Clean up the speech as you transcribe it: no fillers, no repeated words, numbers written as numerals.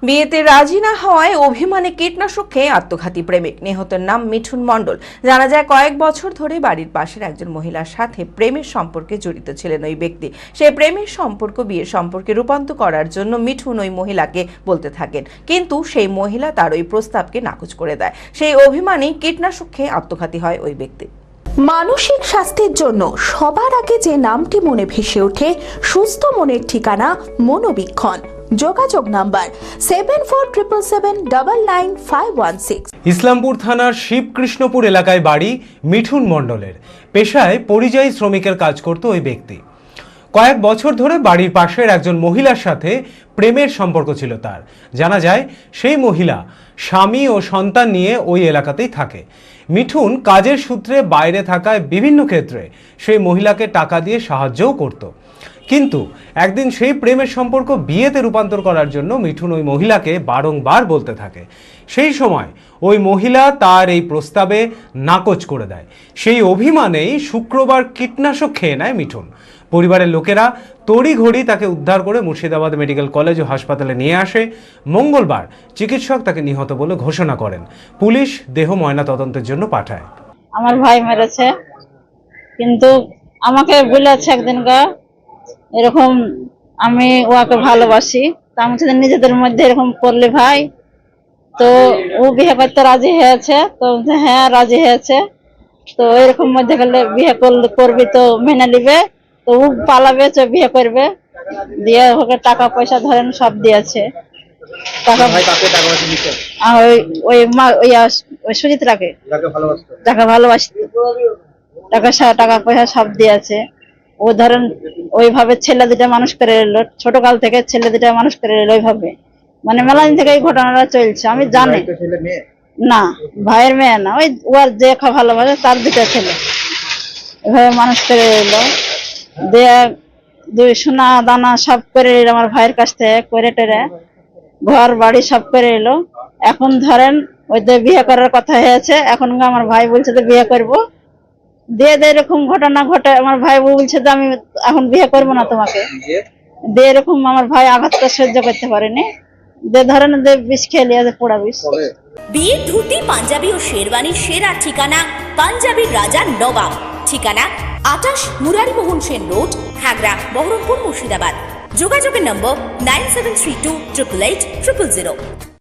বিয়েতে রাজি না হওয়ায় অভিমানে কীটনাশক খেয়ে আত্মঘাতী প্রেমিক। নিহতের নাম মিঠুন মণ্ডল। জানা যায় কয়েক বছর ধরে বাড়ির পাশের একজন মহিলার সাথে প্রেমের সম্পর্কে জড়িত ছিলেন ওই ব্যক্তি। সেই প্রেমের সম্পর্ক বিয়ের সম্পর্কে রূপান্তর করার জন্য মিঠুন ওই মহিলাকে বলতে থাকেন, কিন্তু সেই মহিলা তার ওই প্রস্তাবকে নাকচ করে দেয়। সেই অভিমানেই কীটনাশক খেয়ে আত্মঘাতী হয় ওই ব্যক্তি। মানসিক স্বাস্থ্যের জন্য সবার আগে যে নামটি মনে ভেসে ওঠে, সুস্থ মনের ঠিকানা মনোবীক্ষণ। যোগাযোগ নাম্বার 7477799516। ইসলামপুর থানার শিবকৃষ্ণপুর এলাকায় বাড়ি মিঠুন মণ্ডলের। পেশায় পরিযায়ী শ্রমিকের কাজ করত ওই ব্যক্তি। কয়েক বছর ধরে বাড়ির পাশের একজন মহিলার সাথে প্রেমের সম্পর্ক ছিল তার। জানা যায় সেই মহিলা স্বামী ও সন্তান নিয়ে ওই এলাকাতেই থাকে। মিঠুন কাজের সূত্রে বাইরে থাকায় বিভিন্ন ক্ষেত্রে সেই মহিলাকে টাকা দিয়ে সাহায্যও করত। কিন্তু একদিন সেই প্রেমের সম্পর্ক বিয়েতে রূপান্তর করার জন্য মিঠুন ওই মহিলাকে বারংবার বলতে থাকে। সেই সময় ওই মহিলা তার এই প্রস্তাবে নাকচ করে দেয়। সেই অভিমানেই শুক্রবার কীটনাশক খেয়ে নেয় মিঠুন। পরিবারের লোকেরা তড়িঘড়ি তাকে উদ্ধার করে মুর্শিদাবাদ মেডিকেল কলেজ ও হাসপাতালে নিয়ে আসে। মঙ্গলবার চিকিৎসক তাকে নিহত বলে ঘোষণা করেন। পুলিশ দেহ ময়নাতদন্তের জন্য পাঠায়। আমার ভাই মেরেছে, কিন্তু আমাকে বলেছে একদিনকা এরকম আমি ওকে ভালোবাসি, তা আমি নিজেদের মধ্যে এরকম করলে ভাই, তো ও বিয়ে করতে রাজি হয়েছে। তো হ্যাঁ রাজি হয়েছে, তো এরকম মধ্যে গেলে বিয়ে করবি তো মেনে নিবে, তো ও পালাবে, তো বিয়ে করবে, দিয়ে ওকে টাকা পয়সা ধরেন সব দিয়েছে। টাকা ওই সুচিত্রাকে টাকা ভালোবাসত, টাকা পয়সা সব দিয়েছে। ও ধরেন ওইভাবে ছেলে দুটা মানুষ করে এলো, ছোট কাল থেকে ছেলে দুটা মানুষ করে এলো ওইভাবে, মানে মেলা দিন থেকে এই ঘটনাটা চলছে। আমি জানি না, ভাইয়ের মেয়ে না, ওই ওর যে ভালোবাসে তার দুটা ছেলে এভাবে মানুষ করে এলো, দিয়ে দুই সোনা দানা সব করে এলো আমার ভাইয়ের কাছ থেকে করে টেরে, ঘর বাড়ি সব করে এলো। এখন ধরেন ওই যে বিয়ে করার কথা হয়েছে, এখন আমার ভাই বলছে যে বিয়ে করবো, দিয়ে এরকম ঘটনা ঘটে। আমার ভাই বলছে যে আমি এখন বিয়ে করবো না তোমাকে, দিয়ে এরকম আমার ভাই আঘাতটা সহ্য করতে পারেনি, দিয়ে ধরেন যে বিষ খেয়ে নিয়ে পোড়া বিষ। বিয়ের ধুতি, পাঞ্জাবি ও শেরওয়ানির সেরা ঠিকানা পাঞ্জাবির রাজা নবাব। ঠিকানা 28 মুরারিমোহন সেন রোড, হাগরা, বহরমপুর, মুর্শিদাবাদ। যোগাযোগের নম্বর 9732 888 000।